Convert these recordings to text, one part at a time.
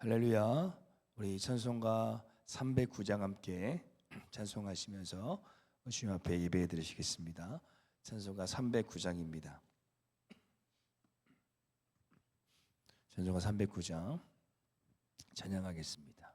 할렐루야. 우리 찬송가 309장 함께 찬송하시면서 주님 앞에 예배 드리시겠습니다. 찬송가 309장입니다. 찬송가 309장 찬양하겠습니다.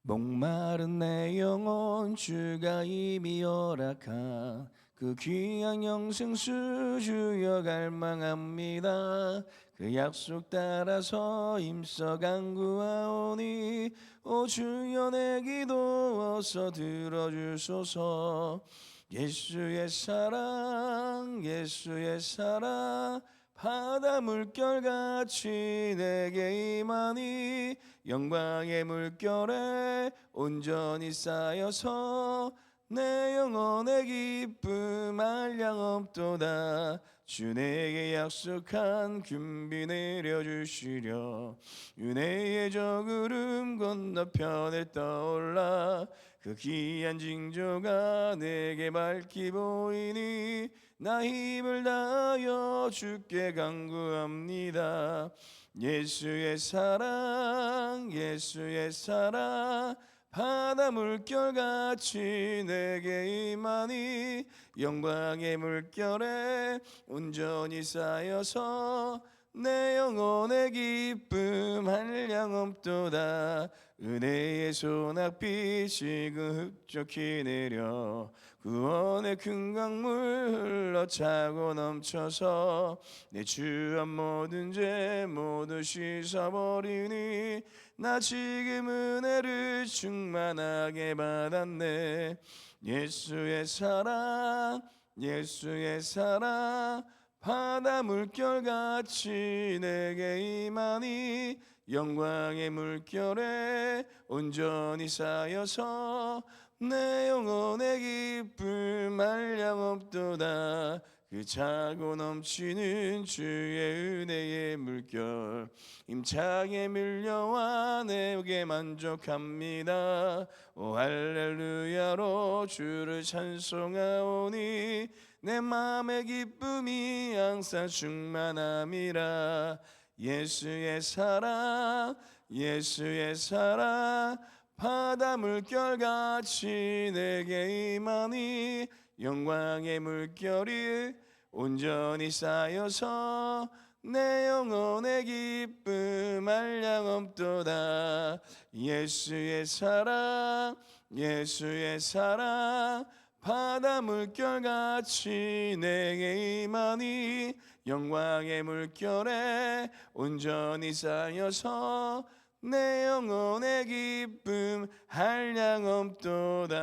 목마른 내 영혼 주가 이미 허락한 그 귀한 영생수 주여 갈망합니다. 그 약속 따라서 힘써 간구하오니 오 주여 내 기도 어서 들어주소서. 예수의 사랑 예수의 사랑 바다 물결같이 내게 임하니 영광의 물결에 온전히 쌓여서 내 영혼의 기쁨 한량 없도다. 주 내게 약속한 금비 내려주시려 은혜의 저 구름 건너편에 떠올라 그 귀한 징조가 내게 밝히 보이니 나 힘을 다하여 주께 간구합니다. 예수의 사랑 예수의 사랑 바다 물결같이 내게 임하니 영광의 물결에 온전히 쌓여서 내 영혼의 기쁨 한량 없도다. 은혜의 소낙비 지금 흡족히 내려 구원의 큰 강물 흘러차고 넘쳐서 내 주한 모든 죄 모두 씻어버리니 나 지금 은혜를 충만하게 받았네. 예수의 사랑 예수의 사랑 바다 물결같이 내게 임하니 영광의 물결에 온전히 쌓여서 내 영혼의 기쁨 한량 없도다. 그 차고 넘치는 주의 은혜의 물결 힘차게 밀려와 내게 만족합니다. 오 할렐루야로 주를 찬송하오니 내 맘의 기쁨이 항상 충만함이라. 예수의 사랑 예수의 사랑 바다 물결같이 내게 임하니 영광의 물결이 온전히 쌓여서 내 영혼의 기쁨 한량 없도다. 예수의 사랑 예수의 사랑 바다 물결같이 내게 임하니 영광의 물결에 온전히 쌓여서 내 영혼의 기쁨 한량 없도다.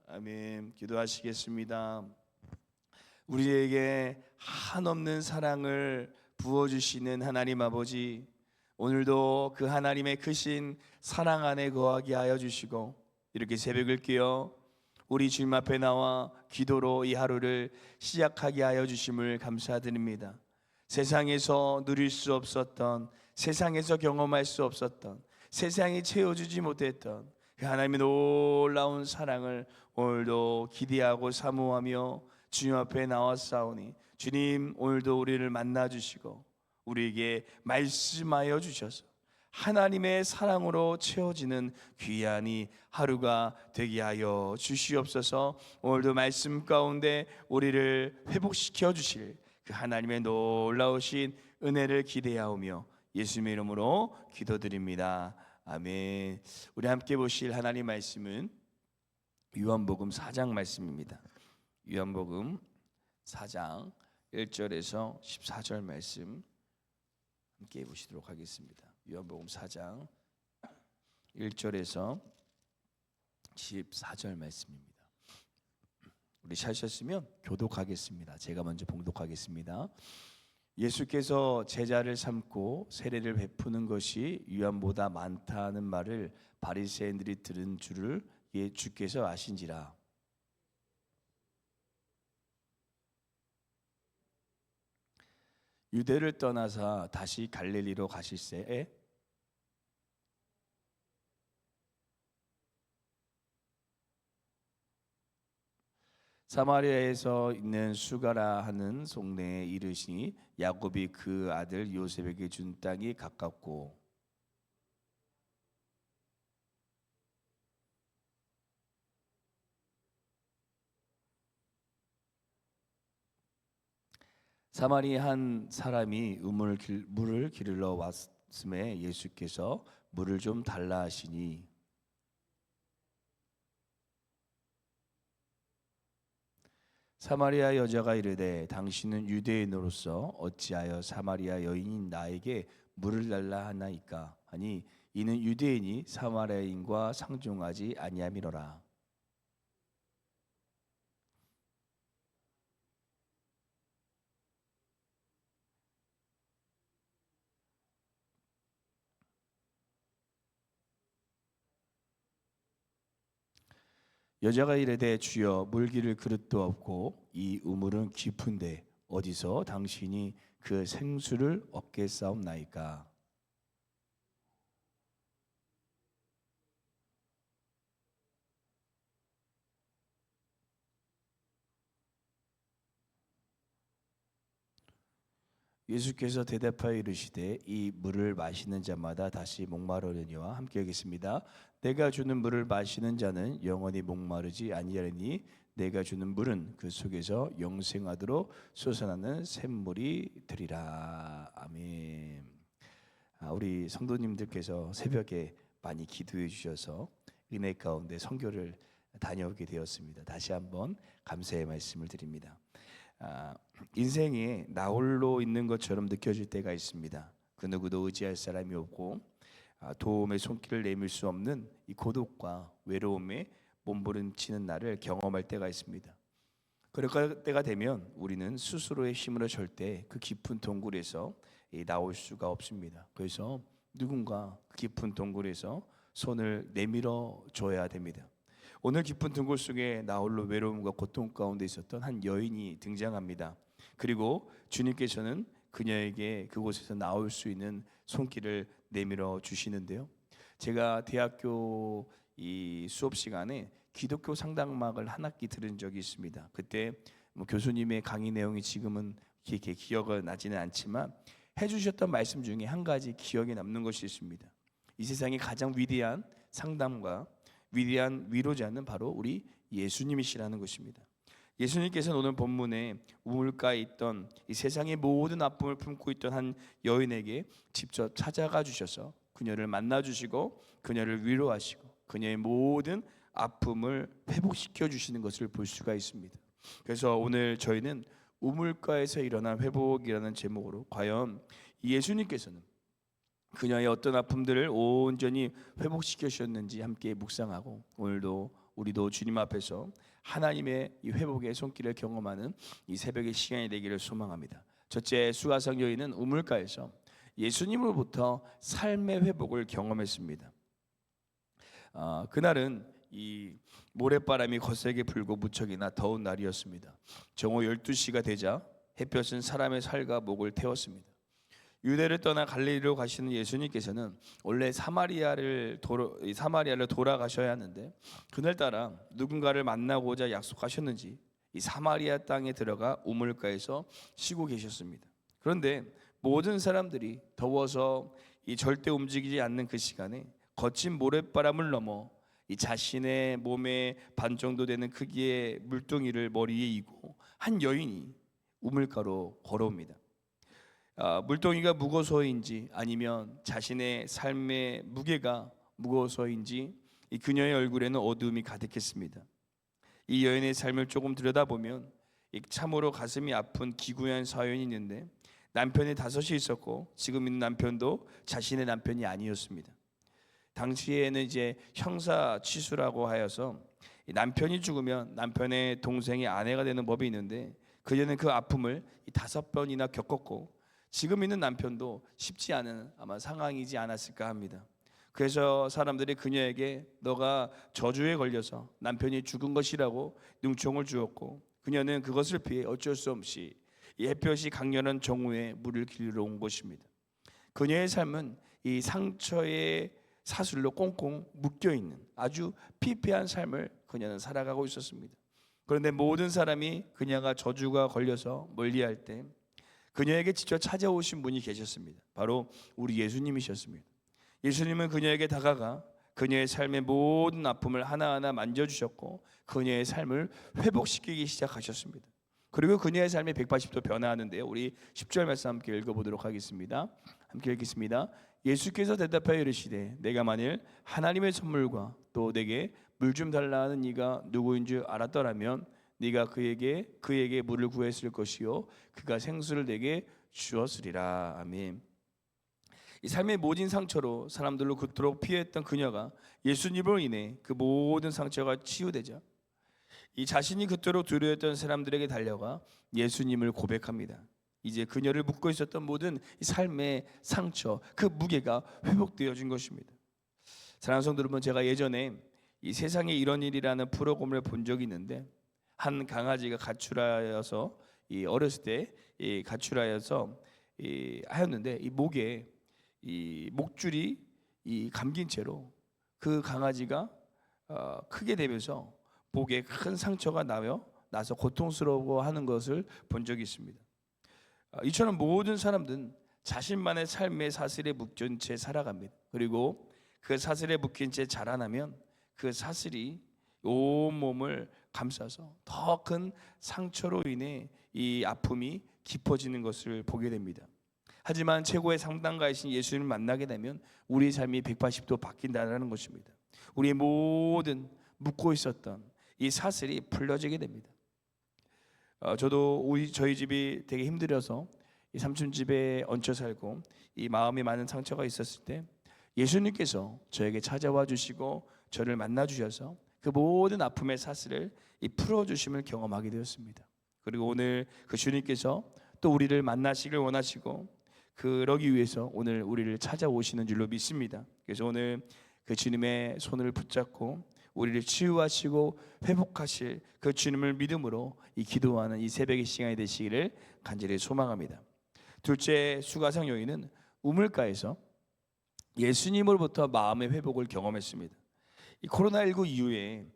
아멘. 기도하시겠습니다. 우리에게 한없는 사랑을 부어주시는 하나님 아버지, 오늘도 그 하나님의 크신 사랑 안에 거하게 하여 주시고 이렇게 새벽을 깨어 우리 주님 앞에 나와 기도로 이 하루를 시작하게 하여 주심을 감사드립니다. 세상에서 누릴 수 없었던, 세상에서 경험할 수 없었던, 세상이 채워주지 못했던 그 하나님의 놀라운 사랑을 오늘도 기대하고 사모하며 주님 앞에 나왔사오니 주님 오늘도 우리를 만나주시고 우리에게 말씀하여 주셔서 하나님의 사랑으로 채워지는 귀한 이 하루가 되게 하여 주시옵소서. 오늘도 말씀 가운데 우리를 회복시켜 주실 그 하나님의 놀라우신 은혜를 기대하오며 예수님의 이름으로 기도드립니다. 아멘. 우리 함께 보실 하나님 말씀은 요한복음 4장 말씀입니다. 요한복음 4장 1절에서 14절 말씀 함께 보시도록 하겠습니다. 요한복음 4장 1절에서 14절 말씀입니다. 우리 찾으셨으면 교독하겠습니다. 제가 먼저 봉독하겠습니다. 예수께서 제자를 삼고 세례를 베푸는 것이 유한보다 많다는 말을 바리새인들이 들은 줄을 주께서 아신지라. 유대를 떠나사 다시 갈릴리로 가실새에 사마리아에서 있는 수가라 하는 동네에 이르시니 야곱이 그 아들 요셉에게 준 땅이 가깝고 사마리아 한 사람이 물을 기르러 왔음에 예수께서 물을 좀 달라 하시니 사마리아 여자가 이르되 당신은 유대인으로서 어찌하여 사마리아 여인인 나에게 물을 달라 하나이까 하니 이는 유대인이 사마리아인과 상종하지 아니함이로라. 여자가 이르되 주여 물 기를 그릇도 없고 이 우물은 깊은데 어디서 당신이 그 생수를 얻겠사옵나이까. 예수께서 대답하여 이르시되 이 물을 마시는 자마다 다시 목마르려니와 함께 하겠습니다. 내가 주는 물을 마시는 자는 영원히 목마르지 아니하리니 내가 주는 물은 그 속에서 영생하도록 솟아나는 샘물이 되리라. 아멘. 우리 성도님들께서 새벽에 많이 기도해 주셔서 은혜 가운데 선교를 다녀오게 되었습니다. 다시 한번 감사의 말씀을 드립니다. 인생에 나 홀로 있는 것처럼 느껴질 때가 있습니다. 그 누구도 의지할 사람이 없고 도움의 손길을 내밀 수 없는 이 고독과 외로움에 몸부림치는 날을 경험할 때가 있습니다. 그럴 때가 되면 우리는 스스로의 힘으로 절대 그 깊은 동굴에서 나올 수가 없습니다. 그래서 누군가 그 깊은 동굴에서 손을 내밀어 줘야 됩니다. 오늘 깊은 동굴 속에 나 홀로 외로움과 고통 가운데 있었던 한 여인이 등장합니다. 그리고 주님께서는 그녀에게 그곳에서 나올 수 있는 손길을 내밀어 주시는데요. 제가 대학교 이 수업 시간에 기독교 상담학을 한 학기 들은 적이 있습니다. 그때 교수님의 강의 내용이 지금은 이렇게 기억은 나지는 않지만 해주셨던 말씀 중에 한 가지 기억에 남는 것이 있습니다. 이 세상의 가장 위대한 상담과 위대한 위로자는 바로 우리 예수님이시라는 것입니다. 예수님께서는 오늘 본문에 우물가에 있던 이 세상의 모든 아픔을 품고 있던 한 여인에게 직접 찾아가 주셔서 그녀를 만나 주시고 그녀를 위로하시고 그녀의 모든 아픔을 회복시켜 주시는 것을 볼 수가 있습니다. 그래서 오늘 저희는 우물가에서 일어난 회복이라는 제목으로 과연 예수님께서는 그녀의 어떤 아픔들을 온전히 회복시켜 주셨는지 함께 묵상하고 오늘도 우리도 주님 앞에서 하나님의 이 회복의 손길을 경험하는 이 새벽의 시간이 되기를 소망합니다. 첫째, 수가성 여인은 우물가에서 예수님으로부터 삶의 회복을 경험했습니다. 그날은 이 모래바람이 거세게 불고 무척이나 더운 날이었습니다. 정오 12시가 되자 햇볕은 사람의 살과 목을 태웠습니다. 유대를 떠나 갈릴리로 가시는 예수님께서는 원래 사마리아를 돌아가셔야 하는데 그날따라 누군가를 만나고자 약속하셨는지 이 사마리아 땅에 들어가 우물가에서 쉬고 계셨습니다. 그런데 모든 사람들이 더워서 이 절대 움직이지 않는 그 시간에 거친 모래바람을 넘어 이 자신의 몸의 반 정도 되는 크기의 물동이를 머리에 이고 한 여인이 우물가로 걸어옵니다. 물동이가 무거워서인지 아니면 자신의 삶의 무게가 무거워서인지 이 그녀의 얼굴에는 어두움이 가득했습니다. 이 여인의 삶을 조금 들여다보면 참으로 가슴이 아픈 기구한 사연이 있는데 남편이 5이 있었고 지금 있는 남편도 자신의 남편이 아니었습니다. 당시에는 이제 형사 취수라고 하여서 남편이 죽으면 남편의 동생이 아내가 되는 법이 있는데 그녀는 그 아픔을 5번이나 겪었고 지금 있는 남편도 쉽지 않은 아마 상황이지 않았을까 합니다. 그래서 사람들이 그녀에게 너가 저주에 걸려서 남편이 죽은 것이라고 능총을 주었고 그녀는 그것을 피해 어쩔 수 없이 이 햇볕이 강렬한 정오에 물을 길러 온 것입니다. 그녀의 삶은 이 상처의 사슬로 꽁꽁 묶여있는 아주 피폐한 삶을 그녀는 살아가고 있었습니다. 그런데 모든 사람이 그녀가 저주가 걸려서 멀리할 때 그녀에게 직접 찾아오신 분이 계셨습니다. 바로 우리 예수님이셨습니다. 예수님은 그녀에게 다가가 그녀의 삶의 모든 아픔을 하나하나 만져주셨고 그녀의 삶을 회복시키기 시작하셨습니다. 그리고 그녀의 삶이 180도 변화하는데요. 우리 10절 말씀 함께 읽어보도록 하겠습니다. 함께 읽겠습니다. 예수께서 대답하여 이르시되 내가 만일 하나님의 선물과 또 내게 물 좀 달라 하는 이가 누구인 줄 알았더라면 네가 그에게 물을 구했을 것이요 그가 생수를 내게 주었으리라. 아멘. 이 삶의 모진 상처로 사람들로 그토록 피했던 그녀가 예수님으로 인해 그 모든 상처가 치유되자 이 자신이 그토록 두려워했던 사람들에게 달려가 예수님을 고백합니다. 이제 그녀를 묶고 있었던 모든 이 삶의 상처, 그 무게가 회복되어진 것입니다. 사랑하는 성도 여러분, 제가 예전에 이 세상에 이런 일이라는 프로그램을 본 적이 있는데 한 강아지가 가출하여서 어렸을 때 가출하여서 하였는데 이 목에 이 목줄이 감긴 채로 그 강아지가 크게 되면서 목에 큰 상처가 나서 고통스러워하는 것을 본 적이 있습니다. 이처럼 모든 사람들은 자신만의 삶의 사슬에 묶인 채 살아갑니다. 그리고 그 사슬에 묶인 채 자라나면 그 사슬이 온 몸을 감싸서 더 큰 상처로 인해 이 아픔이 깊어지는 것을 보게 됩니다. 하지만 최고의 상담가이신 예수님을 만나게 되면 우리의 삶이 180도 바뀐다는 것입니다. 우리의 모든 묶고 있었던 이 사슬이 풀려지게 됩니다. 저도 저희 집이 되게 힘들어서 이 삼촌 집에 얹혀 살고 이 마음에 많은 상처가 있었을 때 예수님께서 저에게 찾아와 주시고 저를 만나 주셔서 그 모든 아픔의 사슬을 풀어 주심을 경험하게 되었습니다. 그리고 오늘 그 주님께서 또 우리를 만나시길 원하시고 그러기 위해서 오늘 우리를 찾아오시는 줄로 믿습니다. 그래서 오늘 그 주님의 손을 붙잡고 우리를 치유하시고 회복하실 그 주님을 믿음으로 기도하는 이 새벽의 시간이 되시기를 간절히 소망합니다. 둘째 수가상 여인은 우물가에서 예수님으로부터 마음의 회복을 경험했습니다. 이 코로나19 이후에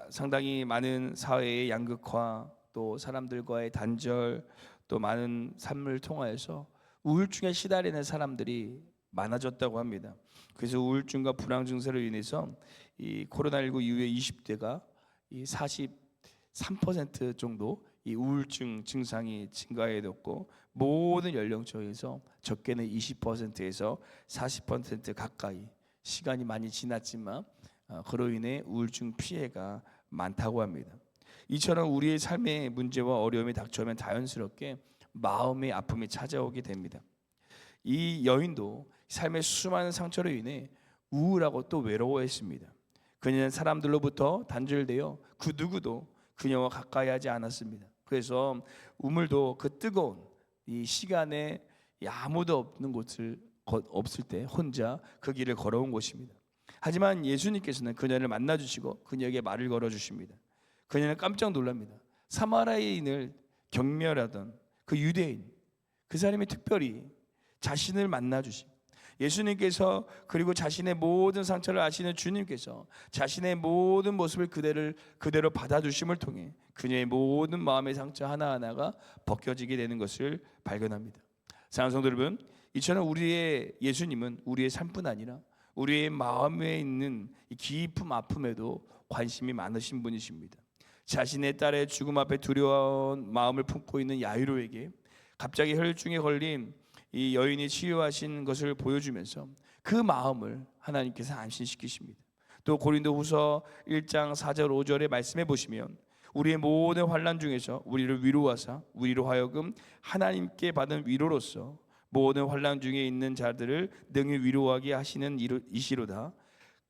상당히 많은 사회의 양극화 또 사람들과의 단절 또 많은 삶을 통하여서 우울증에 시달리는 사람들이 많아졌다고 합니다. 그래서 우울증과 불안 증세로 인해서 이 코로나19 이후에 20대가 이 43% 정도 이 우울증 증상이 증가해졌고 모든 연령층에서 적게는 20%에서 40% 가까이 시간이 많이 지났지만 그로 인해 우울증 피해가 많다고 합니다. 이처럼 우리의 삶의 문제와 어려움이 닥쳐오면 자연스럽게 마음의 아픔이 찾아오게 됩니다. 이 여인도 삶의 수많은 상처로 인해 우울하고 또 외로워했습니다. 그녀는 사람들로부터 단절되어 그 누구도 그녀와 가까이 하지 않았습니다. 그래서 우물도 그 뜨거운 이 시간에 아무도 없는 곳을 없을 때 혼자 그 길을 걸어온 곳입니다. 하지만 예수님께서는 그녀를 만나주시고 그녀에게 말을 걸어주십니다. 그녀는 깜짝 놀랍니다. 사마리아인을 경멸하던 그 유대인 그 사람이 특별히 자신을 만나주시고 예수님께서 그리고 자신의 모든 상처를 아시는 주님께서 자신의 모든 모습을 그대로 받아주심을 통해 그녀의 모든 마음의 상처 하나하나가 벗겨지게 되는 것을 발견합니다. 사랑하는 성도 여러분, 이처럼 우리의 예수님은 우리의 삶뿐 아니라 우리의 마음에 있는 깊은 아픔에도 관심이 많으신 분이십니다. 자신의 딸의 죽음 앞에 두려운 마음을 품고 있는 야이로에게 갑자기 혈중에 걸린 이 여인이 치유하신 것을 보여주면서 그 마음을 하나님께서 안심시키십니다. 또 고린도후서 1장 4절 5절에 말씀해 보시면 우리의 모든 환난 중에서 우리를 위로하사 우리로 하여금 하나님께 받은 위로로서 모든 환난 중에 있는 자들을 능히 위로하게 하시는 이시로다.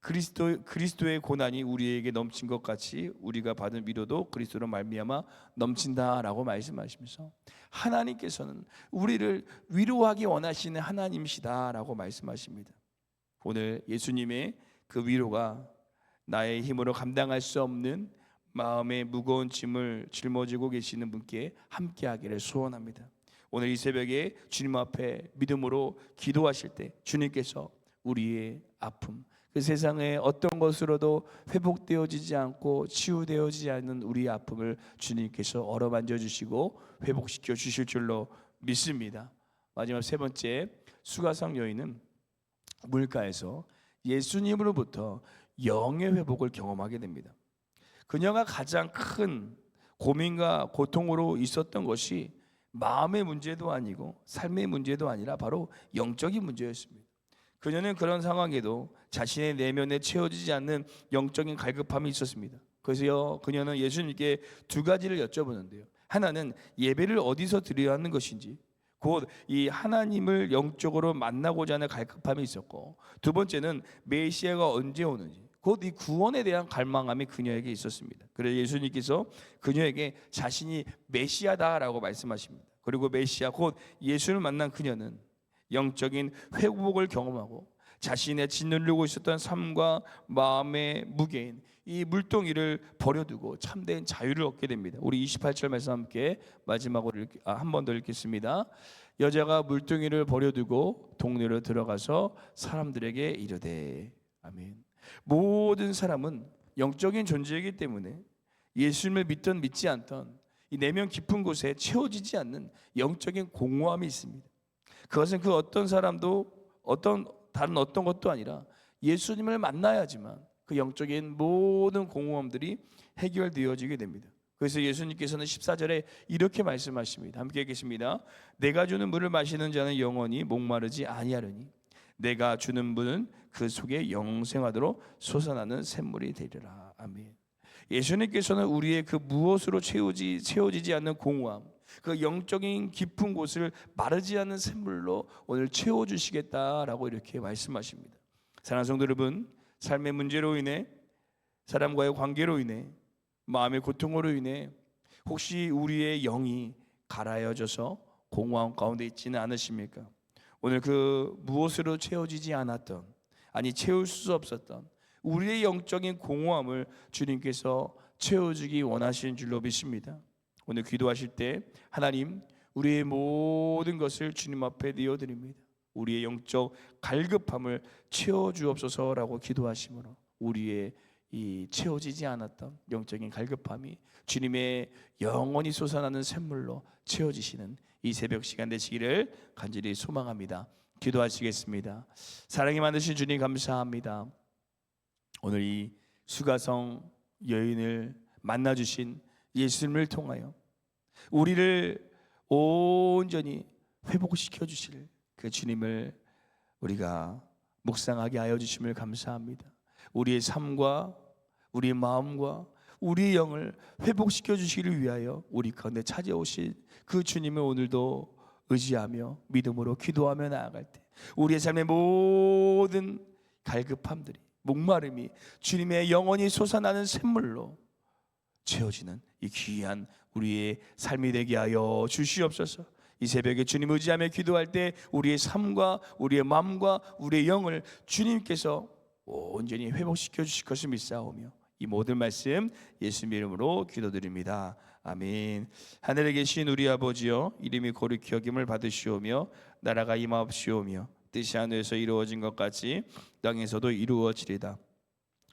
그리스도의 고난이 우리에게 넘친 것 같이 우리가 받은 위로도 그리스도로 말미암아 넘친다라고 말씀하시면서 하나님께서는 우리를 위로하기 원하시는 하나님이시다라고 말씀하십니다. 오늘 예수님의 그 위로가 나의 힘으로 감당할 수 없는 마음의 무거운 짐을 짊어지고 계시는 분께 함께하기를 소원합니다. 오늘 이 새벽에 주님 앞에 믿음으로 기도하실 때 주님께서 우리의 아픔 그 세상에 어떤 것으로도 회복되어지지 않고 치유되어지지 않는 우리의 아픔을 주님께서 어루만져 주시고 회복시켜 주실 줄로 믿습니다. 마지막 세 번째, 수가성 여인은 물가에서 예수님으로부터 영의 회복을 경험하게 됩니다. 그녀가 가장 큰 고민과 고통으로 있었던 것이 마음의 문제도 아니고 삶의 문제도 아니라 바로 영적인 문제였습니다. 그녀는 그런 상황에도 자신의 내면에 채워지지 않는 영적인 갈급함이 있었습니다. 그래서 그녀는 예수님께 두 가지를 여쭤보는데요. 하나는 예배를 어디서 드려야 하는 것인지, 곧 이 하나님을 영적으로 만나고자 하는 갈급함이 있었고, 두 번째는 메시아가 언제 오는지, 곧 이 구원에 대한 갈망함이 그녀에게 있었습니다. 그래서 예수님께서 그녀에게 자신이 메시아다라고 말씀하십니다. 그리고 메시아 곧 예수를 만난 그녀는 영적인 회복을 경험하고 자신의 짓누르고 있었던 삶과 마음의 무게인 이 물동이를 버려두고 참된 자유를 얻게 됩니다. 우리 28절 말씀 함께 마지막으로 한 번 더 읽겠습니다. 여자가 물동이를 버려두고 동네로 들어가서 사람들에게 이르되. 아멘. 모든 사람은 영적인 존재이기 때문에 예수님을 믿든 믿지 않던 이 내면 깊은 곳에 채워지지 않는 영적인 공허함이 있습니다. 그것은 그 어떤 사람도 다른 어떤 것도 아니라 예수님을 만나야지만 그 영적인 모든 공허함들이 해결되어지게 됩니다. 그래서 예수님께서는 14절에 이렇게 말씀하십니다. 함께 읽겠습니다. 내가 주는 물을 마시는 자는 영원히 목마르지 아니하리니 내가 주는 물은 그 속에 영생하도록 솟아나는 샘물이 되리라. 아멘. 예수님께서는 우리의 그 무엇으로 채워지지 않는 공허함, 그 영적인 깊은 곳을 마르지 않는 샘물로 오늘 채워주시겠다라고 이렇게 말씀하십니다. 사랑하는 성도 여러분, 삶의 문제로 인해, 사람과의 관계로 인해, 마음의 고통으로 인해 혹시 우리의 영이 가라여져서 공허함 가운데 있지는 않으십니까? 오늘 그 무엇으로 채워지지 않았던, 아니 채울 수 없었던 우리의 영적인 공허함을 주님께서 채워주기 원하시는 줄로 믿습니다. 오늘 기도하실 때 하나님, 우리의 모든 것을 주님 앞에 내어드립니다. 우리의 영적 갈급함을 채워주옵소서라고 기도하시므로 우리의 이 채워지지 않았던 영적인 갈급함이 주님의 영원히 솟아나는 샘물로 채워지시는 이 새벽 시간 되시기를 간절히 소망합니다. 기도하시겠습니다. 사랑이 많으신 주님 감사합니다. 오늘 이 수가성 여인을 만나주신 예수님을 통하여 우리를 온전히 회복시켜 주실 그 주님을 우리가 묵상하게 하여 주심을 감사합니다. 우리의 삶과 우리의 마음과 우리의 영을 회복시켜 주시기를 위하여 우리 가운데 찾아오신 그 주님을 오늘도 의지하며 믿음으로 기도하며 나아갈 때 우리의 삶의 모든 갈급함들이, 목마름이 주님의 영원히 솟아나는 샘물로 채워지는 이 귀한 우리의 삶이 되게 하여 주시옵소서. 이 새벽에 주님 의지하며 기도할 때 우리의 삶과 우리의 마음과 우리의 영을 주님께서 온전히 회복시켜 주실 것을 믿사오며 이 모든 말씀 예수님 이름으로 기도드립니다. 아멘. 하늘에 계신 우리 아버지여, 이름이 거룩히 여김을 받으시오며 나라가 임하옵시오며 뜻이 하늘에서 이루어진 것 같이 땅에서도 이루어지리다.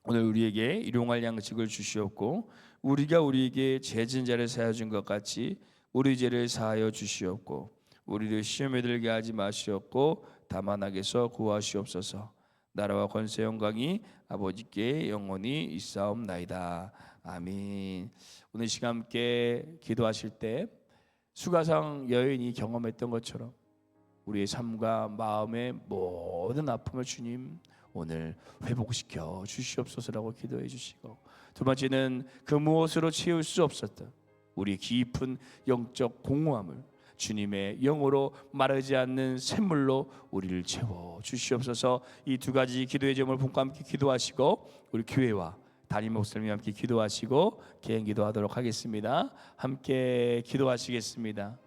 오늘 우리에게 일용할 양식을 주시옵고 우리가 우리에게 죄진 자를 사하여 준 것 같이 우리 죄를 사하여 주시옵고 우리를 시험에 들게 하지 마시옵고 다만 악에서 구하시옵소서. 나라와 권세 영광이 아버지께 영원히 있사옵나이다. 아멘. 오늘 시간 함께 기도하실 때 수가성 여인이 경험했던 것처럼 우리의 삶과 마음의 모든 아픔을 주님 오늘 회복시켜 주시옵소서라고 기도해 주시고, 두 번째는 그 무엇으로 채울 수 없었던 우리 깊은 영적 공허함을 주님의 영으로 마르지 않는 샘물로 우리를 채워 주시옵소서. 이 두 가지 기도의 점을 본과 함께 기도하시고 우리 교회와 담임 목사님이 함께 기도하시고 개인 기도하도록 하겠습니다. 함께 기도하시겠습니다.